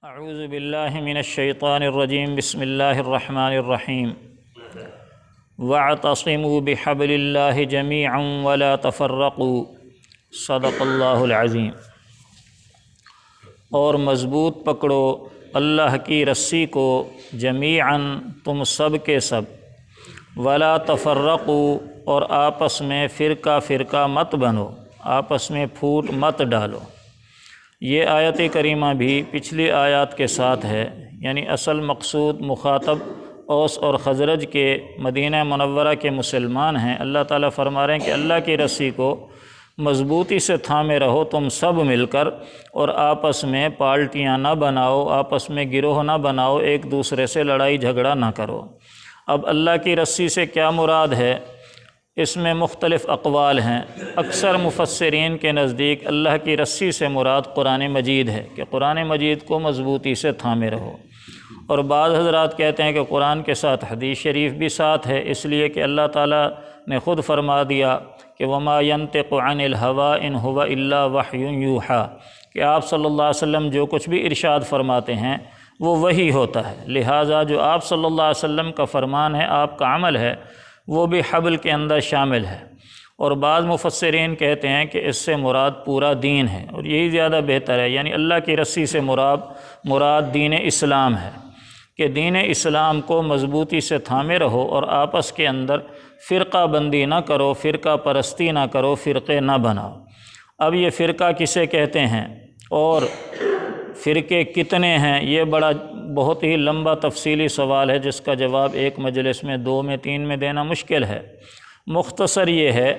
اعوذ باللہ من الشیطان الرجیم بسم اللہ الرحمن الرحیم واعتصموا بحبل اللہ جمیعا ولا تفرقوا صدق اللہ العظیم۔ اور مضبوط پکڑو اللہ کی رسی کو جمیعاً تم سب کے سب، ولا تفرقوا اور آپس میں فرقہ فرقہ مت بنو، آپس میں پھوٹ مت ڈالو۔ یہ آیت کریمہ بھی پچھلی آیات کے ساتھ ہے، یعنی اصل مقصود مخاطب اوس اور خزرج کے مدینہ منورہ کے مسلمان ہیں۔ اللہ تعالیٰ فرما رہے ہیں کہ اللہ کی رسی کو مضبوطی سے تھامے رہو تم سب مل کر، اور آپس میں پارٹیاں نہ بناؤ، آپس میں گروہ نہ بناؤ، ایک دوسرے سے لڑائی جھگڑا نہ کرو۔ اب اللہ کی رسی سے کیا مراد ہے؟ اس میں مختلف اقوال ہیں۔ اکثر مفسرین کے نزدیک اللہ کی رسی سے مراد قرآن مجید ہے کہ قرآن مجید کو مضبوطی سے تھامے رہو، اور بعض حضرات کہتے ہیں کہ قرآن کے ساتھ حدیث شریف بھی ساتھ ہے، اس لیے کہ اللہ تعالیٰ نے خود فرما دیا کہ وما ينطق عن الهوى ان هو الا وحی یوحى، کہ آپ صلی اللہ علیہ وسلم جو کچھ بھی ارشاد فرماتے ہیں وہ وحی ہوتا ہے، لہٰذا جو آپ صلی اللہ علیہ وسلم کا فرمان ہے، آپ کا عمل ہے، وہ بھی حبل کے اندر شامل ہے۔ اور بعض مفسرین کہتے ہیں کہ اس سے مراد پورا دین ہے، اور یہی زیادہ بہتر ہے، یعنی اللہ کی رسی سے مراد دین اسلام ہے کہ دین اسلام کو مضبوطی سے تھامے رہو اور آپس کے اندر فرقہ بندی نہ کرو، فرقہ پرستی نہ کرو، فرقے نہ بناؤ۔ اب یہ فرقہ کسے کہتے ہیں اور فرقے کتنے ہیں، یہ بہت ہی لمبا تفصیلی سوال ہے جس کا جواب ایک مجلس میں، 2 میں، 3 میں دینا مشکل ہے۔ مختصر یہ ہے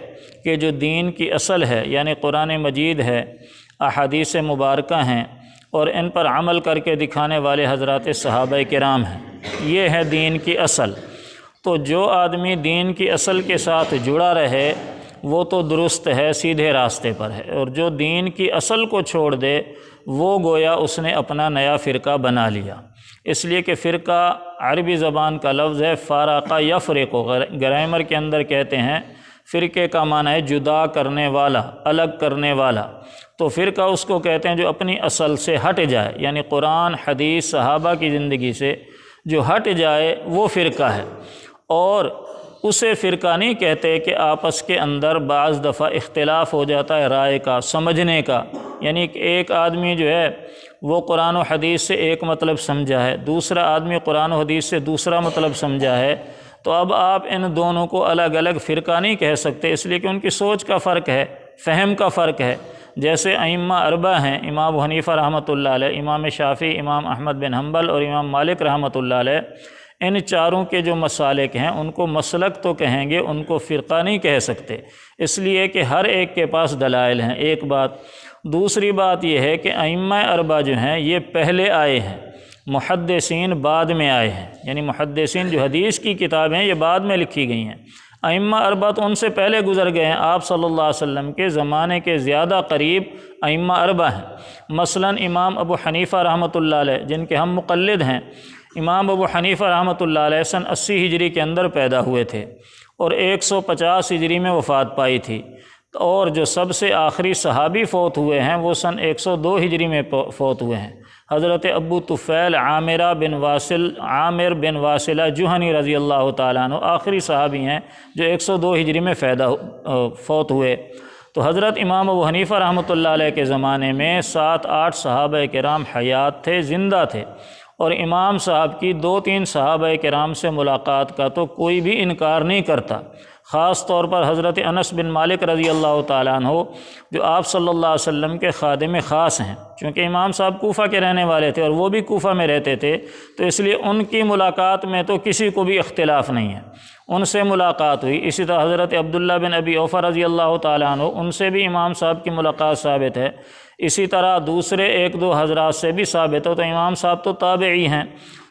کہ جو دین کی اصل ہے، یعنی قرآن مجید ہے، احادیث مبارکہ ہیں، اور ان پر عمل کر کے دکھانے والے حضرات صحابہ کرام ہیں، یہ ہے دین کی اصل۔ تو جو آدمی دین کی اصل کے ساتھ جڑا رہے وہ تو درست ہے، سیدھے راستے پر ہے، اور جو دین کی اصل کو چھوڑ دے وہ گویا اس نے اپنا نیا فرقہ بنا لیا۔ اس لیے کہ فرقہ عربی زبان کا لفظ ہے فارق یفرق، گرامر کے اندر کہتے ہیں فرقے کا معنی ہے جدا کرنے والا، الگ کرنے والا۔ تو فرقہ اس کو کہتے ہیں جو اپنی اصل سے ہٹ جائے، یعنی قرآن حدیث صحابہ کی زندگی سے جو ہٹ جائے وہ فرقہ ہے۔ اور اسے فرقہ نہیں کہتے کہ آپس کے اندر بعض دفعہ اختلاف ہو جاتا ہے رائے کا، سمجھنے کا، یعنی کہ ایک آدمی جو ہے وہ قرآن و حدیث سے ایک مطلب سمجھا ہے، دوسرا آدمی قرآن و حدیث سے دوسرا مطلب سمجھا ہے، تو اب آپ ان دونوں کو الگ الگ فرقہ نہیں کہہ سکتے، اس لیے کہ ان کی سوچ کا فرق ہے، فہم کا فرق ہے۔ جیسے ائمہ اربعہ ہیں، امام ابو حنیفہ رحمۃ اللہ علیہ، امام شافعی، امام احمد بن حنبل اور امام مالک رحمۃ اللہ علیہ، ان چاروں کے جو مسالک ہیں ان کو مسلک تو کہیں گے، ان کو فرقہ نہیں کہہ سکتے، اس لیے کہ ہر ایک کے پاس دلائل ہیں، ایک بات۔ دوسری بات یہ ہے کہ ائمہ اربعہ جو ہیں یہ پہلے آئے ہیں، محدثین بعد میں آئے ہیں، یعنی محدثین جو حدیث کی کتابیں ہیں یہ بعد میں لکھی گئی ہیں، ائمہ اربعہ تو ان سے پہلے گزر گئے ہیں، آپ صلی اللہ علیہ وسلم کے زمانے کے زیادہ قریب ائمہ اربعہ ہیں۔ مثلاً امام ابو حنیفہ رحمۃ اللہ علیہ، جن کے ہم مقلد ہیں، امام ابو حنیفہ رحمۃ اللہ علیہ سن 80 ہجری کے اندر پیدا ہوئے تھے اور 150 ہجری میں وفات پائی تھی، اور جو سب سے آخری صحابی فوت ہوئے ہیں وہ سن 102 ہجری میں فوت ہوئے ہیں، حضرت ابو طفیل عامر بن واصلہ جہنی رضی اللہ تعالیٰ عنہ آخری صحابی ہیں جو 102 ہجری میں فوت ہوئے۔ تو حضرت امام ابو حنیفہ رحمۃ اللہ علیہ کے زمانے میں 7-8 صحابہ کرام حیات تھے، زندہ تھے، اور امام صاحب کی 2-3 صحابہ کرام سے ملاقات کا تو کوئی بھی انکار نہیں کرتا، خاص طور پر حضرت انس بن مالک رضی اللہ تعالیٰ عنہ جو آپ صلی اللہ علیہ وسلم کے خادم خاص ہیں، چونکہ امام صاحب کوفہ کے رہنے والے تھے اور وہ بھی کوفہ میں رہتے تھے، تو اس لیے ان کی ملاقات میں تو کسی کو بھی اختلاف نہیں ہے، ان سے ملاقات ہوئی۔ اسی طرح حضرت عبداللہ بن ابی اوفیٰ رضی اللہ تعالیٰ عنہ، ان سے بھی امام صاحب کی ملاقات ثابت ہے، اسی طرح دوسرے 1-2 حضرات سے بھی ثابت ہو، تو امام صاحب تو تابعی ہیں۔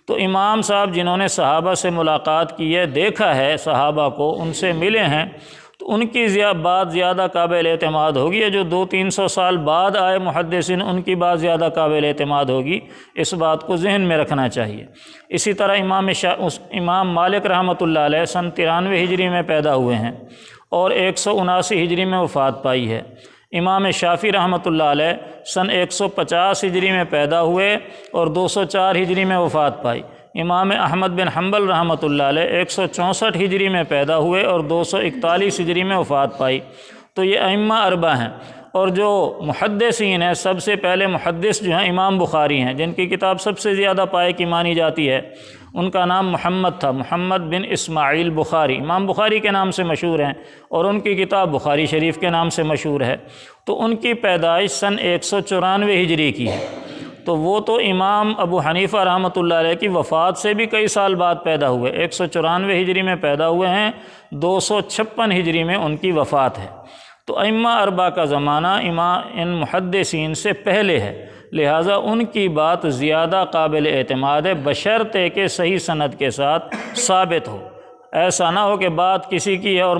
تو امام صاحب جنہوں نے صحابہ سے ملاقات کی ہے، دیکھا ہے صحابہ کو، ان سے ملے ہیں، تو ان کی بات زیادہ قابل اعتماد ہوگی، یا جو 200-300 سال بعد آئے محدثین ان کی بات زیادہ قابل اعتماد ہوگی، اس بات کو ذہن میں رکھنا چاہیے۔ اسی طرح امام مالک رحمۃ اللہ علیہ سن 93 ہجری میں پیدا ہوئے ہیں اور 179 ہجری میں وفات پائی ہے۔ امام شافعی رحمۃ اللہ علیہ سن 150 ہجری میں پیدا ہوئے اور 204 ہجری میں وفات پائی۔ امام احمد بن حنبل رحمۃ اللہ علیہ 164 ہجری میں پیدا ہوئے اور 241 ہجری میں وفات پائی۔ تو یہ ائمہ اربعہ ہیں۔ اور جو محدثین ہیں، سب سے پہلے محدث جو ہیں امام بخاری ہیں، جن کی کتاب سب سے زیادہ پائے کی مانی جاتی ہے۔ ان کا نام محمد تھا، محمد بن اسماعیل بخاری، امام بخاری کے نام سے مشہور ہیں، اور ان کی کتاب بخاری شریف کے نام سے مشہور ہے۔ تو ان کی پیدائش سن 194 ہجری کی ہے۔ تو وہ تو امام ابو حنیفہ رحمۃ اللہ علیہ کی وفات سے بھی کئی سال بعد پیدا ہوئے، 194 ہجری میں پیدا ہوئے ہیں، 256 ہجری میں ان کی وفات ہے۔ تو ائمہ اربعہ کا زمانہ ان محدثین سے پہلے ہے، لہٰذا ان کی بات زیادہ قابل اعتماد ہے، بشرطے کہ صحیح سند کے ساتھ ثابت ہو۔ ایسا نہ ہو کہ بات کسی کی ہے اور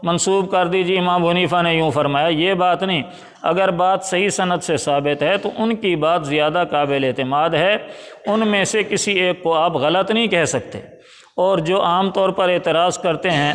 منسوب کر دیجیے امام حنیفہ نے یوں فرمایا، یہ بات نہیں۔ اگر بات صحیح سند سے ثابت ہے تو ان کی بات زیادہ قابل اعتماد ہے، ان میں سے کسی ایک کو آپ غلط نہیں کہہ سکتے۔ اور جو عام طور پر اعتراض کرتے ہیں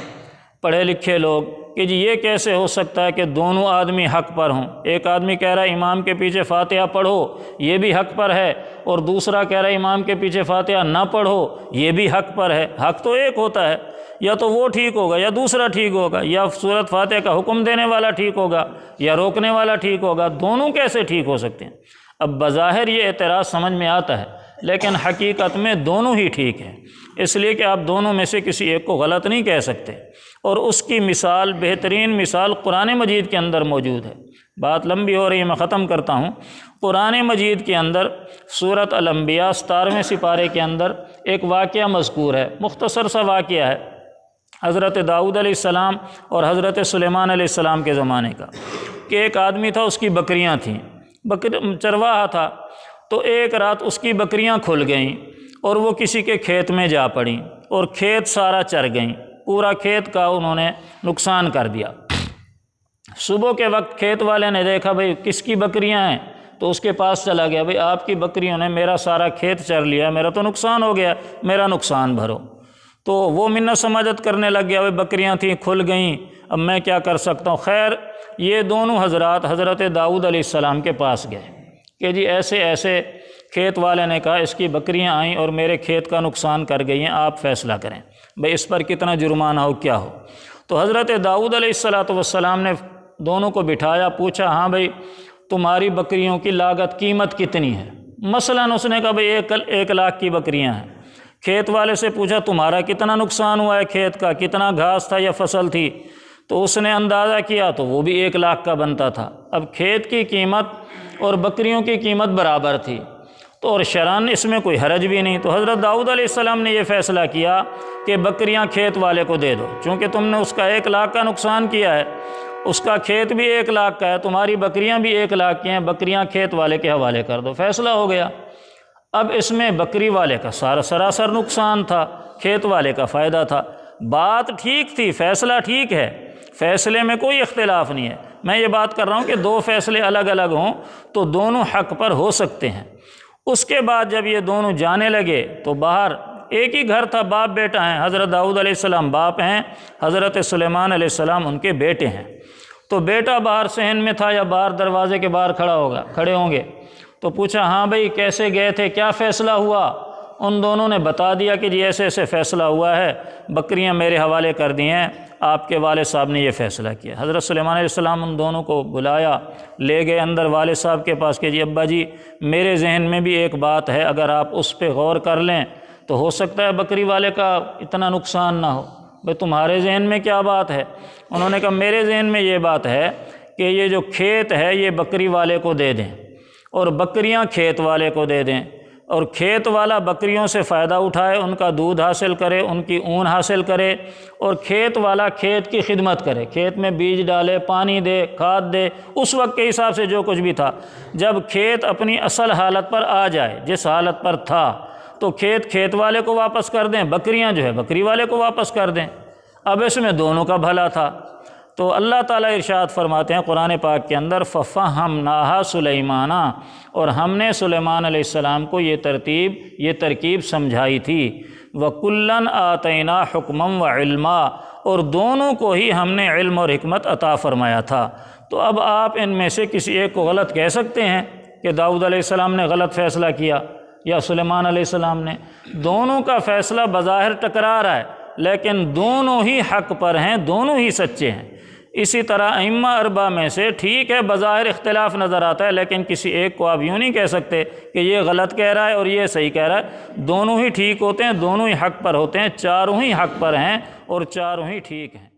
پڑھے لکھے لوگ کہ جی یہ کیسے ہو سکتا ہے کہ دونوں آدمی حق پر ہوں، ایک آدمی کہہ رہا ہے امام کے پیچھے فاتحہ پڑھو، یہ بھی حق پر ہے، اور دوسرا کہہ رہا ہے امام کے پیچھے فاتحہ نہ پڑھو، یہ بھی حق پر ہے۔ حق تو ایک ہوتا ہے، یا تو وہ ٹھیک ہوگا یا دوسرا ٹھیک ہوگا، یا سورۃ فاتحہ کا حکم دینے والا ٹھیک ہوگا یا روکنے والا ٹھیک ہوگا، دونوں کیسے ٹھیک ہو سکتے ہیں؟ اب بظاہر یہ اعتراض سمجھ میں آتا ہے، لیکن حقیقت میں دونوں ہی ٹھیک ہیں، اس لیے کہ آپ دونوں میں سے کسی ایک کو غلط نہیں کہہ سکتے۔ اور اس کی مثال، بہترین مثال قرآن مجید کے اندر موجود ہے۔ بات لمبی ہو رہی ہے، میں ختم کرتا ہوں۔ قرآن مجید کے اندر سورۃ الانبیاء 17ویں سپارے کے اندر ایک واقعہ مذکور ہے، مختصر سا واقعہ ہے، حضرت داؤد علیہ السلام اور حضرت سلیمان علیہ السلام کے زمانے کا، کہ ایک آدمی تھا، اس کی بکریاں تھیں، چرواہا تھا۔ تو ایک رات اس کی بکریاں کھل گئیں اور وہ کسی کے کھیت میں جا پڑیں اور کھیت سارا چر گئیں، پورا کھیت کا انہوں نے نقصان کر دیا۔ صبح کے وقت کھیت والے نے دیکھا بھئی کس کی بکریاں ہیں، تو اس کے پاس چلا گیا، بھئی آپ کی بکریوں نے میرا سارا کھیت چر لیا، میرا تو نقصان ہو گیا، میرا نقصان بھرو۔ تو وہ منت سماجت کرنے لگ گیا، بھئی بکریاں تھیں کھل گئیں، اب میں کیا کر سکتا ہوں۔ خیر یہ دونوں حضرات حضرت داؤد علیہ السلام کے پاس گئے کہ جی ایسے ایسے کھیت والے نے کہا اس کی بکریاں آئیں اور میرے کھیت کا نقصان کر گئی ہیں، آپ فیصلہ کریں بھئی اس پر کتنا جرمانہ ہو، کیا ہو۔ تو حضرت داؤد علیہ السلام نے دونوں کو بٹھایا، پوچھا ہاں بھئی تمہاری بکریوں کی لاگت قیمت کتنی ہے؟ مثلاً اس نے کہا بھئی 1,00,000 کی بکریاں ہیں۔ کھیت والے سے پوچھا تمہارا کتنا نقصان ہوا ہے کھیت کا، کتنا گھاس تھا یا فصل تھی؟ تو اس نے اندازہ کیا تو وہ بھی 1,00,000 کا بنتا تھا۔ اب کھیت کی قیمت اور بکریوں کی قیمت برابر تھی، تو اور شرعاً اس میں کوئی حرج بھی نہیں۔ تو حضرت داؤد علیہ السلام نے یہ فیصلہ کیا کہ بکریاں کھیت والے کو دے دو، چونکہ تم نے اس کا 1,00,000 کا نقصان کیا ہے، اس کا کھیت بھی 1,00,000 کا ہے، تمہاری بکریاں بھی 1,00,000 کی ہیں، بکریاں کھیت والے کے حوالے کر دو۔ فیصلہ ہو گیا۔ اب اس میں بکری والے کا سراسر نقصان تھا، کھیت والے کا فائدہ تھا۔ بات ٹھیک تھی، فیصلہ ٹھیک ہے، فیصلے میں کوئی اختلاف نہیں ہے۔ میں یہ بات کر رہا ہوں کہ دو فیصلے الگ الگ ہوں تو دونوں حق پر ہو سکتے ہیں۔ اس کے بعد جب یہ دونوں جانے لگے تو باہر ایک ہی گھر تھا، باپ بیٹا ہیں، حضرت داؤد علیہ السلام باپ ہیں، حضرت سلیمان علیہ السلام ان کے بیٹے ہیں۔ تو بیٹا باہر صحن میں تھا یا باہر دروازے کے باہر کھڑے ہوں گے، تو پوچھا ہاں بھئی کیسے گئے تھے، کیا فیصلہ ہوا؟ ان دونوں نے بتا دیا کہ جی ایسے ایسے فیصلہ ہوا ہے، بکریاں میرے حوالے کر دی ہیں، آپ کے والد صاحب نے یہ فیصلہ کیا۔ حضرت سلیمان علیہ السلام ان دونوں کو بلایا، لے گئے اندر والد صاحب کے پاس کہ جی ابا جی میرے ذہن میں بھی ایک بات ہے، اگر آپ اس پہ غور کر لیں تو ہو سکتا ہے بکری والے کا اتنا نقصان نہ ہو۔ بھئی تمہارے ذہن میں کیا بات ہے؟ انہوں نے کہا میرے ذہن میں یہ بات ہے کہ یہ جو کھیت ہے یہ بکری والے کو دے دیں اور بکریاں کھیت والے کو دے دیں، اور کھیت والا بکریوں سے فائدہ اٹھائے، ان کا دودھ حاصل کرے، ان کی اون حاصل کرے، اور کھیت والا کھیت کی خدمت کرے، کھیت میں بیج ڈالے، پانی دے، کھاد دے، اس وقت کے حساب سے جو کچھ بھی تھا۔ جب کھیت اپنی اصل حالت پر آ جائے، جس حالت پر تھا، تو کھیت والے کو واپس کر دیں، بکریاں جو ہے بکری والے کو واپس کر دیں۔ اب اس میں دونوں کا بھلا تھا۔ تو اللہ تعالیٰ ارشاد فرماتے ہیں قرآن پاک کے اندر فَفَهَّمْنَاهَا سُلَيْمَانَ، اور ہم نے سلیمان علیہ السلام کو یہ ترکیب سمجھائی تھی۔ وَكُلًّا آتَيْنَا حُكْمًا وَعِلْمًا، اور دونوں کو ہی ہم نے علم اور حکمت عطا فرمایا تھا۔ تو اب آپ ان میں سے کسی ایک کو غلط کہہ سکتے ہیں کہ داؤد علیہ السلام نے غلط فیصلہ کیا یا سلیمان علیہ السلام نے؟ دونوں کا فیصلہ بظاہر ٹکرا رہا ہے، لیکن دونوں ہی حق پر ہیں، دونوں ہی سچے ہیں۔ اسی طرح ائمہ اربعہ میں سے ٹھیک ہے بظاہر اختلاف نظر آتا ہے، لیکن کسی ایک کو آپ یوں نہیں کہہ سکتے کہ یہ غلط کہہ رہا ہے اور یہ صحیح کہہ رہا ہے۔ دونوں ہی ٹھیک ہوتے ہیں، دونوں ہی حق پر ہوتے ہیں، چاروں ہی حق پر ہیں اور چاروں ہی ٹھیک ہیں۔